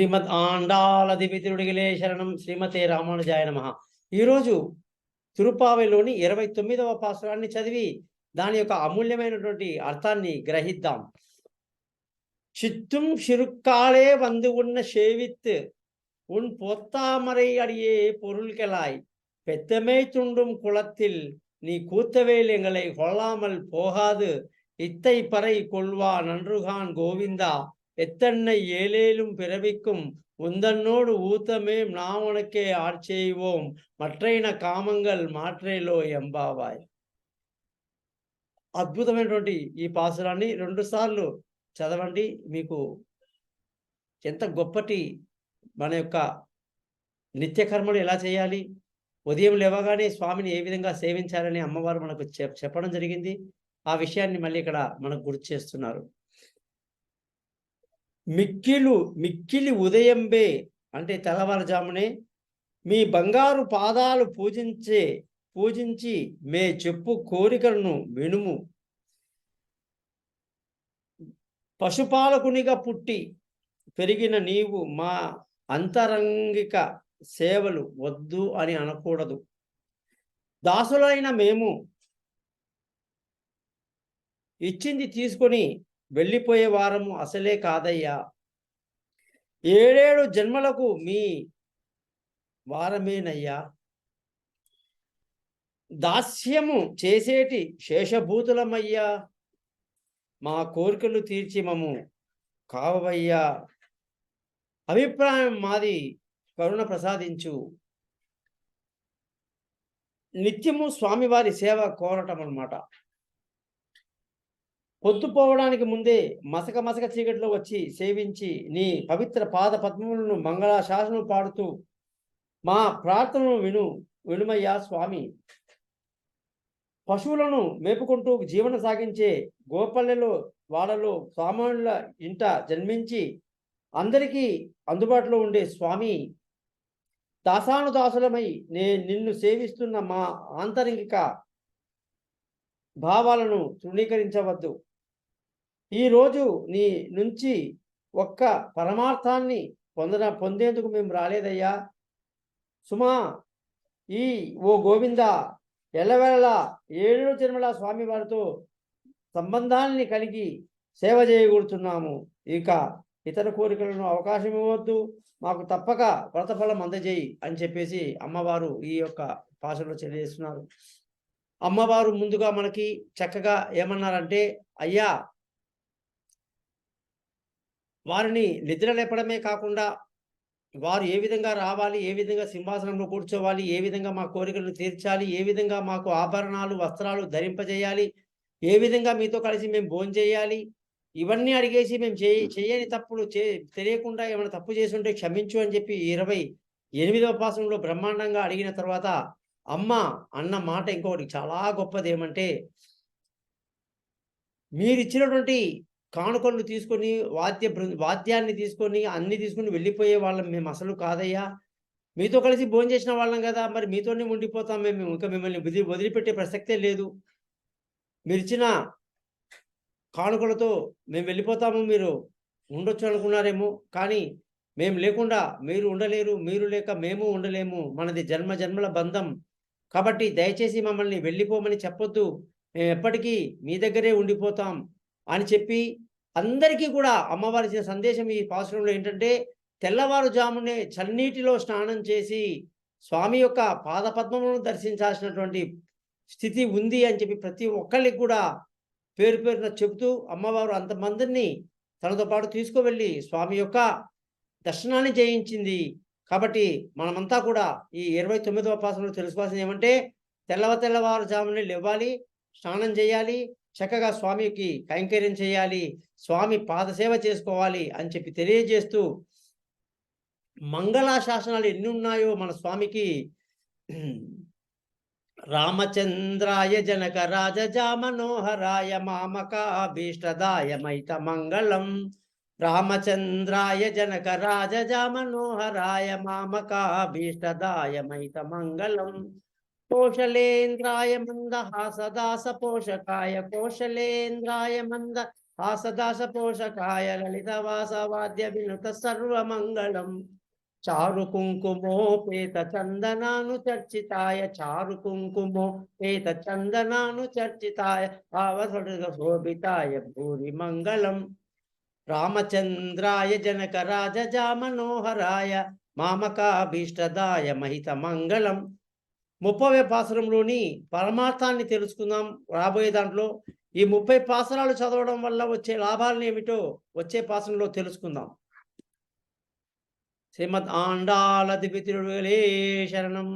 శ్రీమద్ ఆండాళధిపతిరుడిగిలే శరణం శ్రీమతే రామానుజాయ నమః. ఈరోజు తిరుపావైలోని 29వ పాసురాన్ని చదివి దాని యొక్క అమూల్యమైనటువంటి అర్థాన్ని గ్రహిద్దాం. சித்தும் சிறுக்காலே வந்து உன்ன சேவித்து உன் பொத்தாமரை அடியே பொருள்களாய் பெத்தமே துண்டும் குளத்தில் நீ கூத்தவேல் எங்களை கொள்ளாமல் போகாது இத்தை பறை கொள்வா நன்றுகான் கோவிந்தா எத்தன்னை ஏலேலும் பிறவிக்கும் உந்தன்னோடு ஊத்தமே நாம் உனக்கே ஆட்செய்வோம் మట్రైన కామంగల్ మాట్రేలో ఎంబావాయ్. అద్భుతమైనటువంటి ఈ పాసురాన్ని 2 సార్లు చదవండి. మీకు ఎంత గొప్పటి మన యొక్క నిత్యకర్మలు ఎలా చేయాలి, ఉదయం లేవగానే స్వామిని ఏ విధంగా సేవించాలని అమ్మవారు మనకు చెప్పడం జరిగింది. ఆ విషయాన్ని మళ్ళీ ఇక్కడ మనకు గుర్తు చేస్తున్నారు. మిక్కిలి ఉదయంబే అంటే తెల్లవారుజామునే మీ బంగారు పాదాలు పూజించి మే చెప్పు కోరికలను వినుము. పశుపాలకునిగా పుట్టి పెరిగిన నీవు మా అంతరంగిక సేవలు వద్దు అని అనకూడదు. దాసులైన మేము ఇచ్చింది తీసుకొని వెళ్ళిపోయే వారము అసలే కాదయ్యా. 7 జన్మలకు మీ వారమేనయ్యా. దాస్యము చేసేటి శేషభూతులమయ్యా. మా కోరికలు తీర్చి మము కావయ్యా. అభిప్రాయం మాది కరుణ ప్రసాదించు. నిత్యము స్వామివారి సేవ కోరటం అన్నమాట. పొద్దుపోవడానికి ముందే మసక చీకటిలో వచ్చి సేవించి నీ పవిత్ర పాద పద్మములను మంగళాశాసనం పాడుతూ మా ప్రార్థనను వినుమయ్యా స్వామి. పశువులను మేపుకుంటూ జీవన సాగించే గోపల్లెలో వాళ్ళలో సామాన్యుల ఇంట జన్మించి అందరికీ అందుబాటులో ఉండే స్వామి, దాసానుదాసులమై నిన్ను సేవిస్తున్న మా ఆంతరిక భావాలను తృణీకరించవద్దు. ఈరోజు నీ నుంచి ఒక్క పరమార్థాన్ని పొందేందుకు మేము రాలేదయ్యా. సుమా ఓ గోవింద, ఎల్లవేళలా 7 జన్మల స్వామి వారితో సంబంధాన్ని కలిగి సేవ చేయగలుగుతున్నాము. ఇక ఇతర కోరికలను అవకాశం ఇవ్వద్దు. మాకు తప్పక వ్రతఫలం అందజేయి అని చెప్పేసి అమ్మవారు ఈ యొక్క భాషలో తెలియజేస్తున్నారు. అమ్మవారు ముందుగా మనకి చక్కగా ఏమన్నారంటే, అయ్యా, వారిని నిద్ర లేపడమే కాకుండా వారు ఏ విధంగా రావాలి, ఏ విధంగా సింహాసనంలో కూర్చోవాలి, ఏ విధంగా మా కోరికలను తీర్చాలి, ఏ విధంగా మాకు ఆభరణాలు వస్త్రాలు ధరింపజేయాలి, ఏ విధంగా మీతో కలిసి మేము భోంచేయాలి, ఇవన్నీ అడిగేసి మేము చేయని తప్పులు తెలియకుండా ఏమైనా తప్పు చేసి ఉంటే క్షమించు అని చెప్పి 28వ పాసంలో బ్రహ్మాండంగా అడిగిన తర్వాత అమ్మ అన్న మాట ఇంకొకటి చాలా గొప్పది. ఏమంటే, మీరిచ్చినటువంటి కానుకలు తీసుకొని వాద్యాన్ని తీసుకొని అన్ని తీసుకొని వెళ్ళిపోయే వాళ్ళం మేము అసలు కాదయ్యా. మీతో కలిసి భోజనం చేసిన వాళ్ళం కదా, మరి మీతోనే ఉండిపోతాం మేము. ఇంకా మిమ్మల్ని వదిలిపెట్టే ప్రసక్తే లేదు. మీరిచ్చిన కానుకలతో మేము వెళ్ళిపోతాము, మీరు ఉండొచ్చు అనుకున్నారేమో. కానీ మేము లేకుండా మీరు ఉండలేరు, మీరు లేక మేము ఉండలేము. మనది జన్మ జన్మల బంధం. కాబట్టి దయచేసి మమ్మల్ని వెళ్ళిపోమని చెప్పొద్దు. మేము ఎప్పటికీ మీ దగ్గరే ఉండిపోతాం అని చెప్పి అందరికీ కూడా అమ్మవారి ఇచ్చిన సందేశం ఈ పాసురంలో ఏంటంటే, తెల్లవారుజామునే చన్నీటిలో స్నానం చేసి స్వామి యొక్క పాదపద్మములను దర్శించాల్సినటువంటి స్థితి ఉంది అని చెప్పి ప్రతి ఒక్కరికి కూడా పేరున చెబుతూ అమ్మవారు అంతమందిని తనతో పాటు తీసుకువెళ్ళి స్వామి యొక్క దర్శనాన్ని చేయించింది. కాబట్టి మనమంతా కూడా ఈ 29వ పాసురంలో తెలుసుకోవాల్సింది ఏమంటే, తెల్లవారుజామునే లేవాలి, స్నానం చేయాలి, చక్కగా స్వామికి కైంకర్యం చేయాలి, స్వామి పాదసేవ చేసుకోవాలి అని చెప్పి తెలియజేస్తూ, మంగళాశాసనాలు ఎన్ని ఉన్నాయో మన స్వామికి. రామచంద్రాయ జనక రాజజా మనోహరాయ మామకాభీష్టదాయ మైత మంగళం. రామచంద్రాయ జనక రాజజా మనోహరాయ మామకాభీష్టదాయ మైత మంగళం. కోశలేంద్రాయ మందహాసదాస పోషకాయ కోశలేంద్రాయ మంద హాసదాస పోషకాయ లలితవాస వాద్య వినుత సర్వమంగళం చారు కుంకుమోపేత చందనాను చర్చితాయ చారు కుంకుమోపేత చందనాను చర్చితాయ భావసడుగ శోభితాయ భూరి మంగళం రామచంద్రాయ జనక రాజజా మనోహరాయ మామకాభీష్టదాయ మహిత మంగళం. 30వ పాసురంలోని పరమార్థాన్ని తెలుసుకుందాం రాబోయే దాంట్లో. ఈ 30 పాసురాలు చదవడం వల్ల వచ్చే లాభాలను ఏమిటో వచ్చే పాసురంలో తెలుసుకుందాం. శ్రీమద్ ఆండాళ దివ్య తిరువడిగలే శరణం.